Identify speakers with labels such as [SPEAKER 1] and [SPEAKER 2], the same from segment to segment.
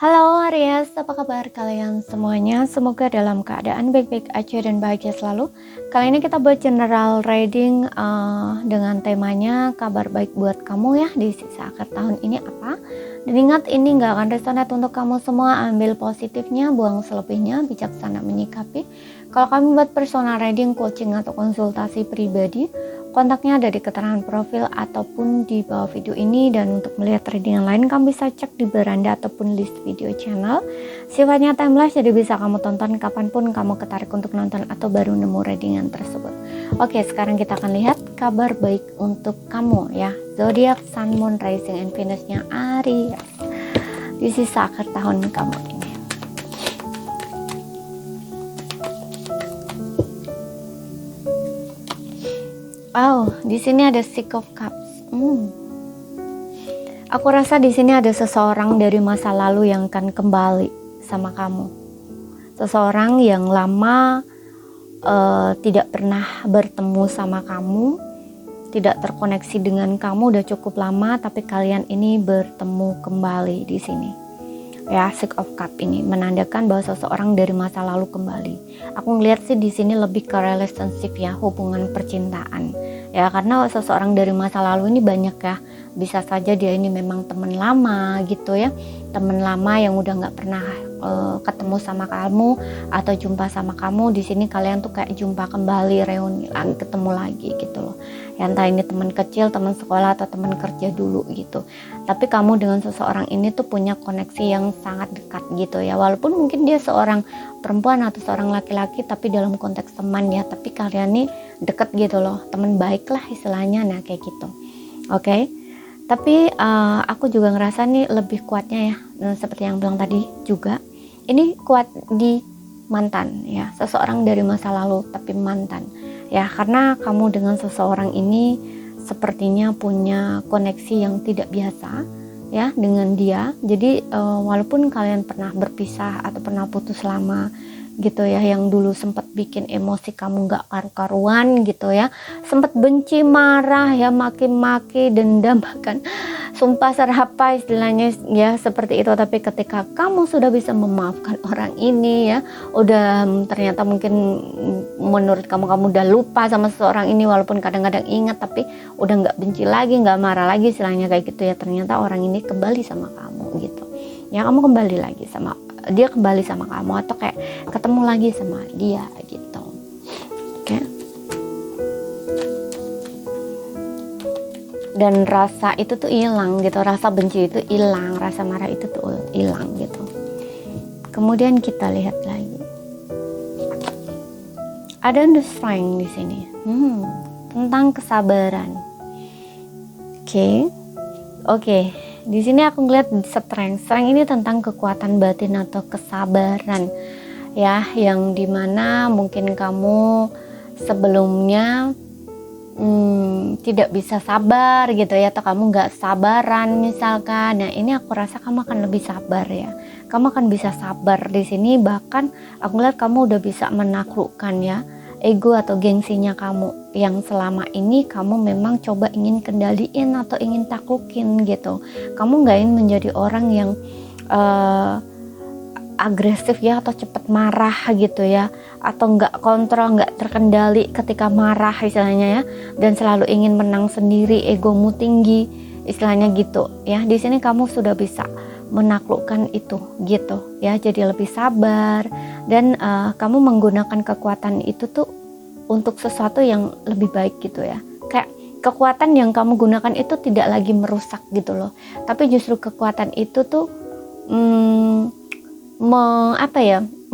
[SPEAKER 1] Halo Aries, apa kabar kalian semuanya? Semoga dalam keadaan baik-baik aja dan bahagia selalu. Kali ini kita buat general reading dengan temanya kabar baik buat kamu ya di sisa akhir tahun ini apa. Dan ingat, ini nggak akan resonate untuk kamu semua. Ambil positifnya, buang selebihnya, bijaksana menyikapi. Kalau kamu buat personal reading, coaching atau konsultasi pribadi, kontaknya ada di keterangan profil ataupun di bawah video ini. Dan untuk melihat reading yang lain, kamu bisa cek di beranda ataupun list video channel. Sifatnya timeless, jadi bisa kamu tonton kapanpun kamu ketarik untuk nonton atau baru nemu readingan tersebut. Oke, sekarang kita akan lihat kabar baik untuk kamu ya. Zodiak, Sun, Moon, Rising, and Venus-nya Aries di sisa akhir tahun kamu ini. Oh, di sini ada Six of Cups. Aku rasa di sini ada seseorang dari masa lalu yang akan kembali sama kamu. Seseorang yang lama tidak pernah bertemu sama kamu, tidak terkoneksi dengan kamu udah cukup lama, tapi kalian ini bertemu kembali di sini. Ya, Six of Cup ini menandakan bahwa seseorang dari masa lalu kembali. Aku ngeliat sih di sini lebih ke relationship ya, hubungan percintaan. Ya, karena seseorang dari masa lalu ini banyak ya. Bisa saja dia ini memang teman lama gitu ya, teman lama yang udah nggak pernah ketemu sama kamu atau jumpa sama kamu. Di sini kalian tuh kayak jumpa kembali, reuni lagi, ketemu lagi gitu loh. Ya, entah ini teman kecil, teman sekolah atau teman kerja dulu gitu. Tapi kamu dengan seseorang ini tuh punya koneksi yang sangat dekat gitu ya. Walaupun mungkin dia seorang perempuan atau seorang laki-laki, tapi dalam konteks teman ya. Tapi kalian nih deket gitu loh, teman baik lah istilahnya. Nah kayak gitu. Oke. Tapi aku juga ngerasa nih lebih kuatnya ya, seperti yang bilang tadi juga, ini kuat di mantan ya, seseorang dari masa lalu tapi mantan ya, karena kamu dengan seseorang ini sepertinya punya koneksi yang tidak biasa ya dengan dia. Jadi walaupun kalian pernah berpisah atau pernah putus lama gitu ya, yang dulu sempat bikin emosi kamu gak karu-karuan gitu ya, sempat benci, marah ya, maki-maki, dendam, bahkan sumpah serapa istilahnya ya, seperti itu. Tapi ketika kamu sudah bisa memaafkan orang ini ya, udah ternyata mungkin menurut kamu udah lupa sama seseorang ini, walaupun kadang-kadang ingat, tapi udah gak benci lagi, gak marah lagi istilahnya kayak gitu ya, ternyata orang ini kembali sama kamu gitu ya, kamu kembali lagi sama dia, kembali sama kamu, atau kayak ketemu lagi sama dia gitu. Oke. Dan rasa itu tuh hilang gitu, rasa benci itu hilang, rasa marah itu tuh hilang gitu. Kemudian kita lihat lagi, ada the strength di sini, tentang kesabaran. Oke. Di sini aku ngeliat strength ini tentang kekuatan batin atau kesabaran ya, yang dimana mungkin kamu sebelumnya tidak bisa sabar gitu ya, atau kamu nggak sabaran misalkan. Nah ini aku rasa kamu akan lebih sabar ya, kamu akan bisa sabar di sini. Bahkan aku ngeliat kamu udah bisa menaklukkan ya ego atau gengsinya kamu yang selama ini kamu memang coba ingin kendaliin atau ingin taklukin gitu. Kamu nggak ingin menjadi orang yang agresif ya, atau cepat marah gitu ya, atau nggak kontrol, nggak terkendali ketika marah istilahnya ya, dan selalu ingin menang sendiri, egomu tinggi istilahnya gitu ya. Di sini kamu sudah bisa menaklukkan itu gitu ya, jadi lebih sabar. Dan kamu menggunakan kekuatan itu tuh untuk sesuatu yang lebih baik gitu ya. Kayak kekuatan yang kamu gunakan itu tidak lagi merusak gitu loh, tapi justru kekuatan itu tuh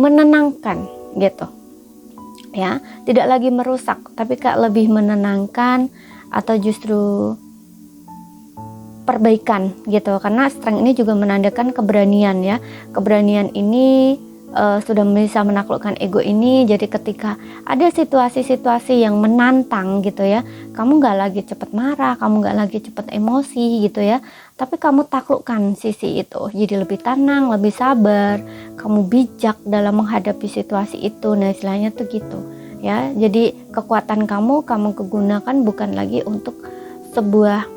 [SPEAKER 1] menenangkan gitu ya, tidak lagi merusak tapi kayak lebih menenangkan atau justru perbaikan gitu. Karena strength ini juga menandakan keberanian ya, keberanian ini sudah bisa menaklukkan ego ini. Jadi ketika ada situasi-situasi yang menantang gitu ya, kamu gak lagi cepat marah, kamu gak lagi cepat emosi gitu ya, tapi kamu taklukkan sisi itu, jadi lebih tenang, lebih sabar, kamu bijak dalam menghadapi situasi itu. Nah istilahnya tuh gitu ya. Jadi kekuatan kamu kegunakan bukan lagi untuk sebuah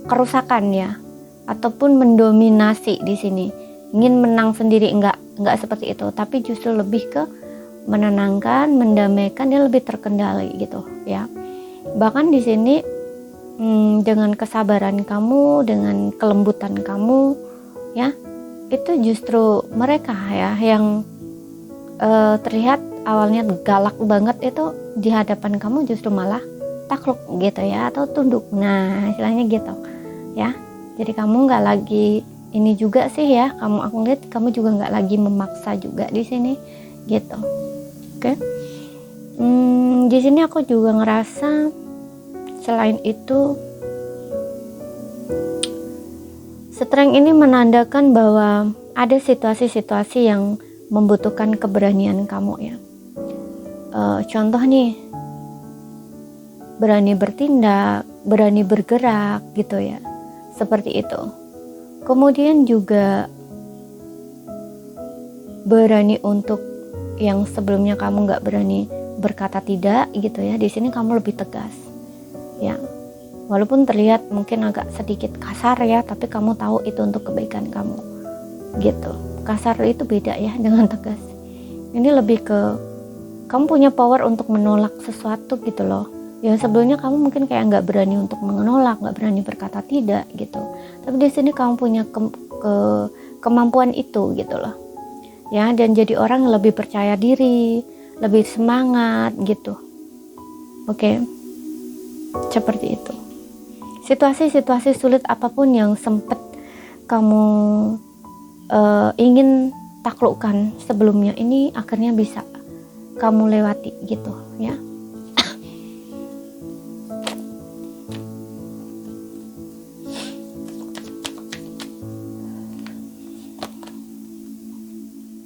[SPEAKER 1] kerusakan ya, ataupun mendominasi di sini, ingin menang sendiri. Enggak seperti itu, tapi justru lebih ke menenangkan, mendamaikan, dia lebih terkendali gitu ya. Bahkan di sini dengan kesabaran kamu, dengan kelembutan kamu ya, itu justru mereka ya yang terlihat awalnya galak banget, itu di hadapan kamu justru malah takluk gitu ya, atau tunduk. Nah istilahnya gitu ya. Jadi kamu nggak lagi ini juga sih ya, aku lihat kamu juga nggak lagi memaksa juga di sini gitu. Oke. Di sini aku juga ngerasa selain itu, strength ini menandakan bahwa ada situasi-situasi yang membutuhkan keberanian kamu ya. Contoh nih, berani bertindak, berani bergerak gitu ya, seperti itu. Kemudian juga berani untuk yang sebelumnya kamu nggak berani berkata tidak gitu ya, di sini kamu lebih tegas ya. Walaupun terlihat mungkin agak sedikit kasar ya, tapi kamu tahu itu untuk kebaikan kamu gitu. Kasar itu beda ya dengan tegas. Ini lebih ke kamu punya power untuk menolak sesuatu gitu loh. Yang sebelumnya kamu mungkin kayak nggak berani untuk menolak, nggak berani berkata tidak gitu. Tapi di sini kamu punya kemampuan itu gitu loh. Ya, dan jadi orang yang lebih percaya diri, lebih semangat gitu. Oke. Seperti itu. Situasi-situasi sulit apapun yang sempat kamu ingin taklukkan sebelumnya, ini akhirnya bisa kamu lewati gitu ya.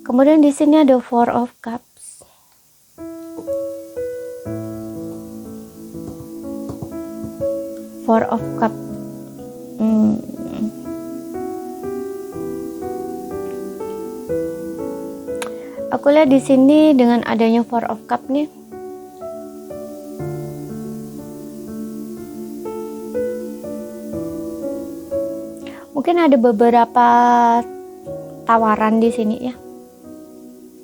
[SPEAKER 1] Kemudian di sini ada Four of Cups. Four of Cups. Aku lihat di sini dengan adanya Four of Cups nih, mungkin ada beberapa tawaran di sini ya.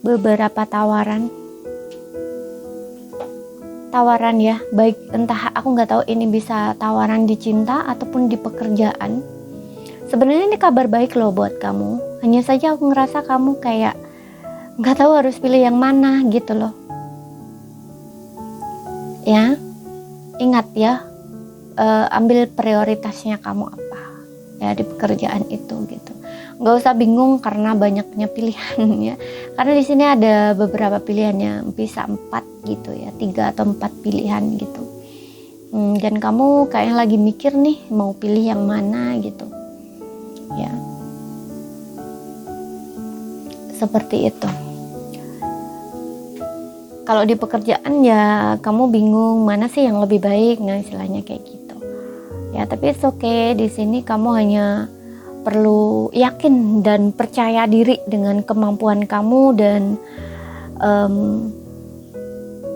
[SPEAKER 1] Beberapa tawaran ya, baik entah, aku nggak tahu ini bisa tawaran di cinta ataupun di pekerjaan. Sebenarnya ini kabar baik loh buat kamu, hanya saja aku ngerasa kamu kayak nggak tahu harus pilih yang mana gitu loh ya. Ingat ya, ambil prioritasnya kamu apa ya di pekerjaan itu gitu. Nggak usah bingung karena banyaknya pilihan ya, karena di sini ada beberapa pilihannya, bisa 4 gitu ya, 3 atau 4 pilihan gitu. Dan kamu kayaknya lagi mikir nih mau pilih yang mana gitu ya, seperti itu. Kalau di pekerjaan ya kamu bingung mana sih yang lebih baik, nah istilahnya kayak gitu ya. Tapi it's okay, di sini kamu hanya perlu yakin dan percaya diri dengan kemampuan kamu, dan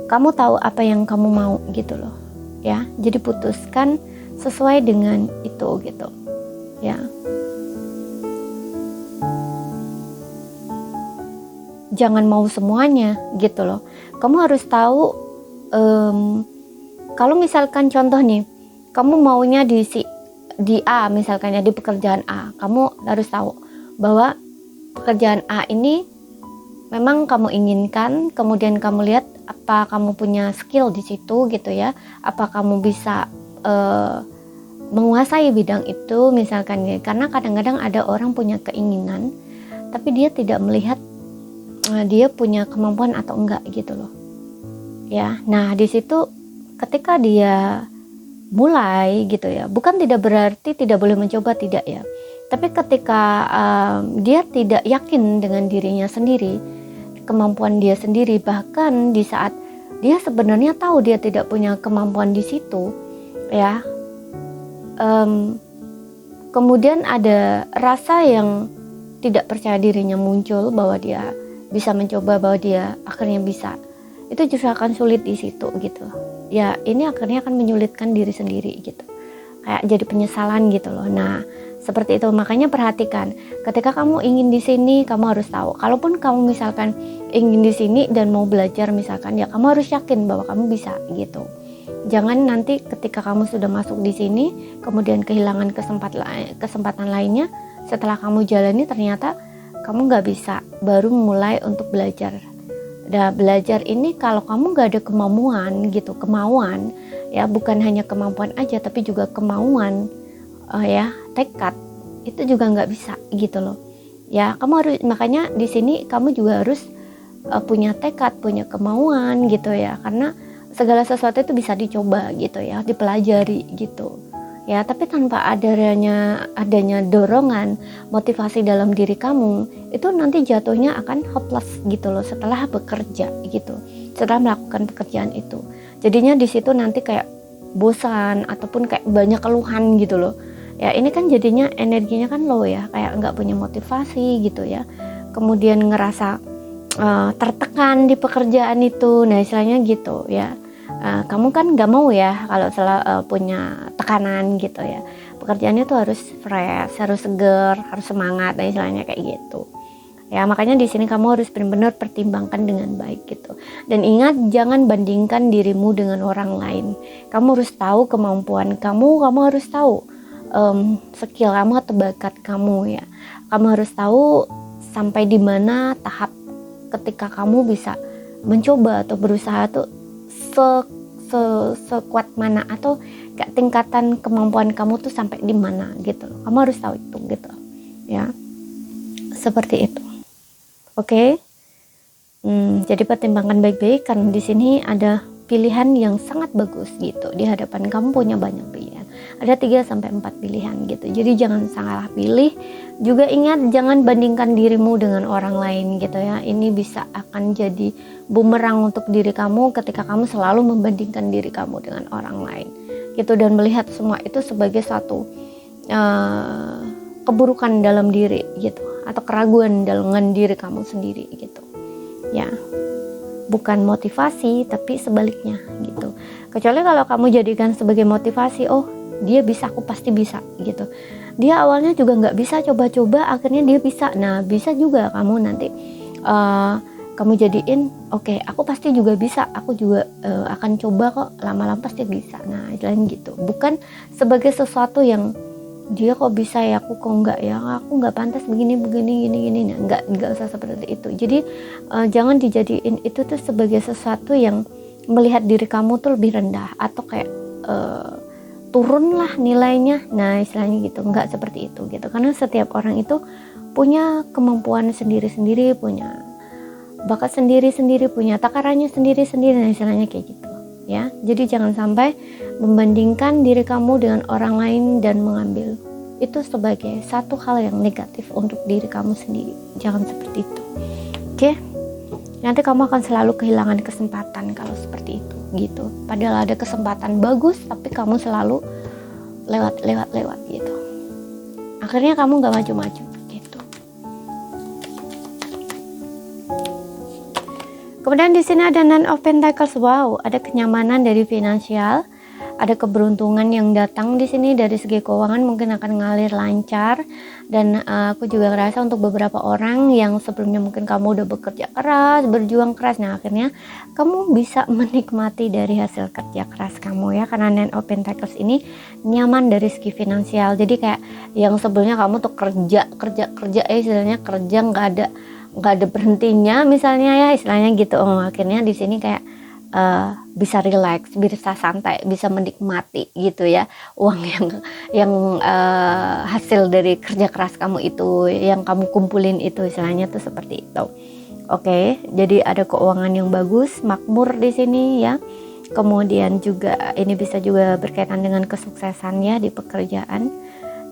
[SPEAKER 1] kamu tahu apa yang kamu mau gitu loh ya. Jadi putuskan sesuai dengan itu gitu ya. Jangan mau semuanya gitu loh. Kamu harus tahu, kalau misalkan contoh nih, kamu maunya di A misalkan ya, di pekerjaan A, kamu harus tahu bahwa pekerjaan A ini memang kamu inginkan. Kemudian kamu lihat apa kamu punya skill di situ gitu ya, apa kamu bisa menguasai bidang itu misalkan ya. Karena kadang-kadang ada orang punya keinginan tapi dia tidak melihat dia punya kemampuan atau enggak gitu loh ya. Nah di situ ketika dia mulai gitu ya, bukan tidak berarti tidak boleh mencoba, tidak ya, tapi ketika dia tidak yakin dengan dirinya sendiri, kemampuan dia sendiri, bahkan di saat dia sebenarnya tahu dia tidak punya kemampuan di situ ya, kemudian ada rasa yang tidak percaya dirinya muncul bahwa dia bisa mencoba, bahwa dia akhirnya bisa, itu justru akan sulit di situ gitu ya. Ini akhirnya akan menyulitkan diri sendiri gitu, kayak jadi penyesalan gitu loh. Nah Seperti itu. Makanya perhatikan, ketika kamu ingin di sini, kamu harus tahu. Kalaupun kamu misalkan ingin di sini dan mau belajar misalkan, ya kamu harus yakin bahwa kamu bisa gitu. Jangan nanti ketika kamu sudah masuk di sini, kemudian kehilangan kesempatan lainnya. Setelah kamu jalani ternyata kamu nggak bisa, baru mulai untuk belajar. Nah, belajar ini kalau kamu nggak ada kemauan gitu, kemauan ya, bukan hanya kemampuan aja tapi juga kemauan, ya tekad, itu juga nggak bisa gitu loh ya. Kamu harus, makanya di sini kamu juga harus punya tekad, punya kemauan gitu ya, karena segala sesuatu itu bisa dicoba gitu ya, dipelajari gitu ya. Tapi tanpa adanya dorongan, motivasi dalam diri kamu, itu nanti jatuhnya akan hopeless gitu loh setelah bekerja gitu, setelah melakukan pekerjaan itu. Jadinya di situ nanti kayak bosan ataupun kayak banyak keluhan gitu loh ya. Ini kan jadinya energinya kan low ya, kayak nggak punya motivasi gitu ya, kemudian ngerasa tertekan di pekerjaan itu. Nah istilahnya gitu ya. Kamu kan nggak mau ya kalau punya tekanan gitu ya. Pekerjaannya tuh harus fresh, harus seger, harus semangat, nah istilahnya kayak gitu ya. Makanya di sini kamu harus benar-benar pertimbangkan dengan baik gitu. Dan ingat, jangan bandingkan dirimu dengan orang lain. Kamu harus tahu kemampuan kamu harus tahu skill kamu atau bakat kamu ya. Kamu harus tahu sampai di mana tahap ketika kamu bisa mencoba atau berusaha tuh sekuat mana, atau kayak tingkatan kemampuan kamu tuh sampai di mana gitu. Kamu harus tahu itu gitu ya. Seperti itu. Oke. Jadi pertimbangkan baik-baik, karena di sini ada pilihan yang sangat bagus gitu. Di hadapan kamu punya banyak pilihan. Ada 3-4 pilihan gitu. Jadi jangan salah pilih. Juga ingat, jangan bandingkan dirimu dengan orang lain gitu ya. Ini bisa akan jadi bumerang untuk diri kamu ketika kamu selalu membandingkan diri kamu dengan orang lain gitu, dan melihat semua itu sebagai satu keburukan dalam diri gitu, atau keraguan dalam diri kamu sendiri gitu ya. Bukan motivasi, tapi sebaliknya gitu. Kecuali kalau kamu jadikan sebagai motivasi, oh dia bisa, aku pasti bisa gitu. Dia awalnya juga nggak bisa, coba-coba akhirnya dia bisa. Nah bisa juga kamu nanti kamu jadiin, oke, aku pasti juga bisa, aku juga akan coba kok, lama-lama pasti bisa. Nah istilahnya gitu. Bukan sebagai sesuatu yang dia kok bisa ya, aku kok enggak ya, aku nggak pantas begini. Nah, enggak usah seperti itu. Jadi jangan dijadiin itu tuh sebagai sesuatu yang melihat diri kamu tuh lebih rendah, atau kayak turunlah nilainya. Nah istilahnya gitu, enggak seperti itu gitu. Karena setiap orang itu punya kemampuan sendiri-sendiri, punya bakat sendiri-sendiri, punya takarannya sendiri-sendiri. Nah istilahnya kayak gitu ya. Jadi jangan sampai membandingkan diri kamu dengan orang lain dan mengambil itu sebagai satu hal yang negatif untuk diri kamu sendiri. Jangan seperti itu. Oke? Nanti kamu akan selalu kehilangan kesempatan kalau seperti itu gitu. Padahal ada kesempatan bagus, tapi kamu selalu lewat gitu. Akhirnya kamu gak maju-maju gitu. Kemudian di sini ada Nine of Pentacles. Wow, ada kenyamanan dari finansial, ada keberuntungan yang datang di sini dari segi keuangan, mungkin akan ngalir lancar. Dan aku juga ngerasa untuk beberapa orang yang sebelumnya mungkin kamu udah bekerja keras, berjuang keras, nah akhirnya kamu bisa menikmati dari hasil kerja keras kamu ya. Karena Nine of Pentacles ini nyaman dari segi finansial. Jadi kayak yang sebelumnya kamu tuh kerja istilahnya kerja nggak ada berhentinya misalnya ya, istilahnya gitu. Akhirnya di sini kayak bisa relax, bisa santai, bisa menikmati gitu ya uang yang hasil dari kerja keras kamu itu, yang kamu kumpulin itu, istilahnya tuh seperti itu. Oke, jadi ada keuangan yang bagus, makmur di sini ya. Kemudian juga ini bisa juga berkaitan dengan kesuksesan ya di pekerjaan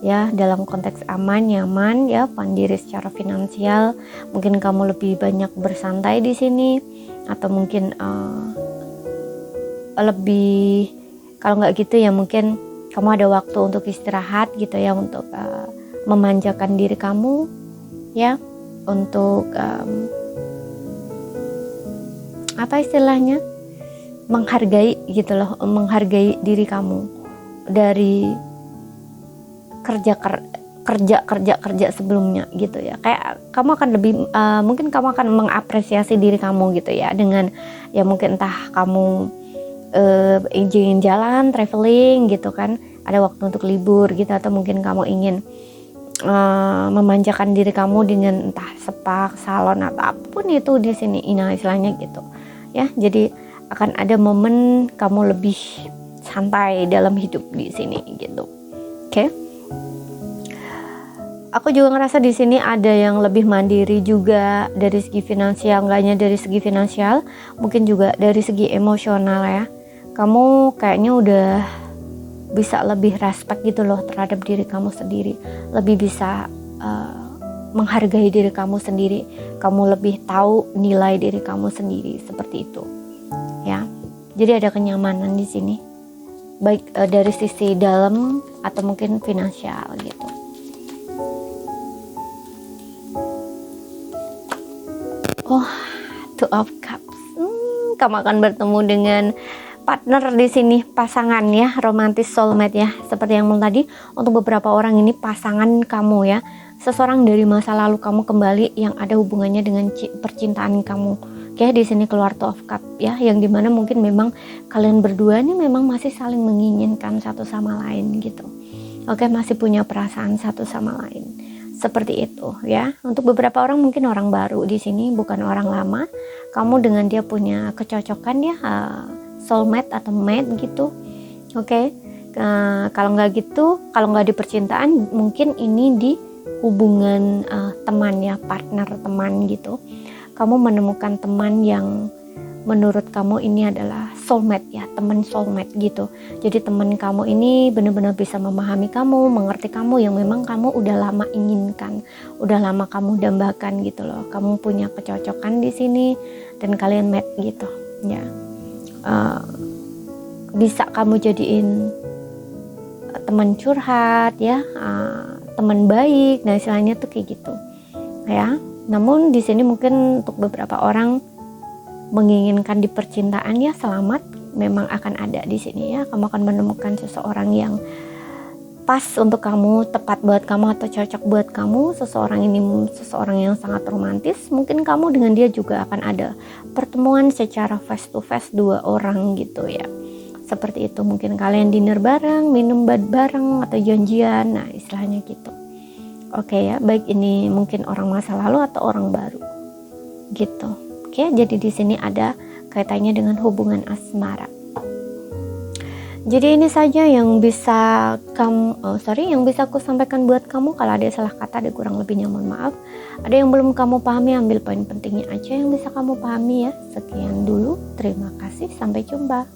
[SPEAKER 1] ya, dalam konteks aman, nyaman ya, pandiri secara finansial. Mungkin kamu lebih banyak bersantai di sini, atau mungkin lebih, kalau nggak gitu ya mungkin kamu ada waktu untuk istirahat gitu ya, untuk memanjakan diri kamu ya, untuk apa istilahnya, menghargai gitu loh, kerja sebelumnya gitu ya. Kayak kamu akan lebih mungkin kamu akan mengapresiasi diri kamu gitu ya, dengan ya mungkin entah kamu ingin jalan traveling gitu kan, ada waktu untuk libur gitu, atau mungkin kamu ingin memanjakan diri kamu dengan entah spa, salon atau apapun itu di sini istilahnya gitu ya. Jadi akan ada momen kamu lebih santai dalam hidup di sini gitu. Oke. Aku juga ngerasa di sini ada yang lebih mandiri juga dari segi finansial, nggak hanya dari segi finansial, mungkin juga dari segi emosional ya. Kamu kayaknya udah bisa lebih respect gitu loh terhadap diri kamu sendiri, lebih bisa menghargai diri kamu sendiri, kamu lebih tahu nilai diri kamu sendiri, seperti itu ya. Jadi ada kenyamanan di sini, baik dari sisi dalam atau mungkin finansial gitu. Oh, Two of Cups. Kamu akan bertemu dengan partner di sini, pasangan ya, romantis, soulmate ya. Seperti yang tadi, untuk beberapa orang ini pasangan kamu ya. Seseorang dari masa lalu kamu kembali yang ada hubungannya dengan percintaan kamu. Oke, di sini keluar Two of Cups ya, yang dimana mungkin memang kalian berdua ini memang masih saling menginginkan satu sama lain gitu. Oke, masih punya perasaan satu sama lain. Seperti itu ya. Untuk beberapa orang mungkin orang baru di sini, bukan orang lama. Kamu dengan dia punya kecocokan ya, soulmate atau mate gitu. Oke. Kalau nggak gitu, kalau nggak di percintaan, mungkin ini di hubungan teman ya, partner teman gitu. Kamu menemukan teman yang menurut kamu ini adalah soulmate ya, teman soulmate gitu. Jadi teman kamu ini benar-benar bisa memahami kamu, mengerti kamu, yang memang kamu udah lama inginkan, udah lama kamu dambakan gitu loh. Kamu punya kecocokan di sini dan kalian mate gitu ya. Bisa kamu jadiin teman curhat ya, teman baik, nah istilahnya tuh kayak gitu ya. Namun di sini mungkin untuk beberapa orang menginginkan di percintaan ya, selamat, memang akan ada di sini ya. Kamu akan menemukan seseorang yang pas untuk kamu, tepat buat kamu atau cocok buat kamu. Seseorang ini seseorang yang sangat romantis. Mungkin kamu dengan dia juga akan ada pertemuan secara face to face dua orang gitu ya. Seperti itu, mungkin kalian dinner bareng, minum bareng atau janjian, nah istilahnya gitu. Oke ya, baik ini mungkin orang masa lalu atau orang baru gitu. Oke, jadi di sini ada kaitannya dengan hubungan asmara. Jadi ini saja yang bisa yang bisa aku sampaikan buat kamu. Kalau ada salah kata, ada kurang lebihnya mohon maaf. Ada yang belum kamu pahami, ambil poin pentingnya aja yang bisa kamu pahami ya. Sekian dulu, terima kasih, sampai jumpa.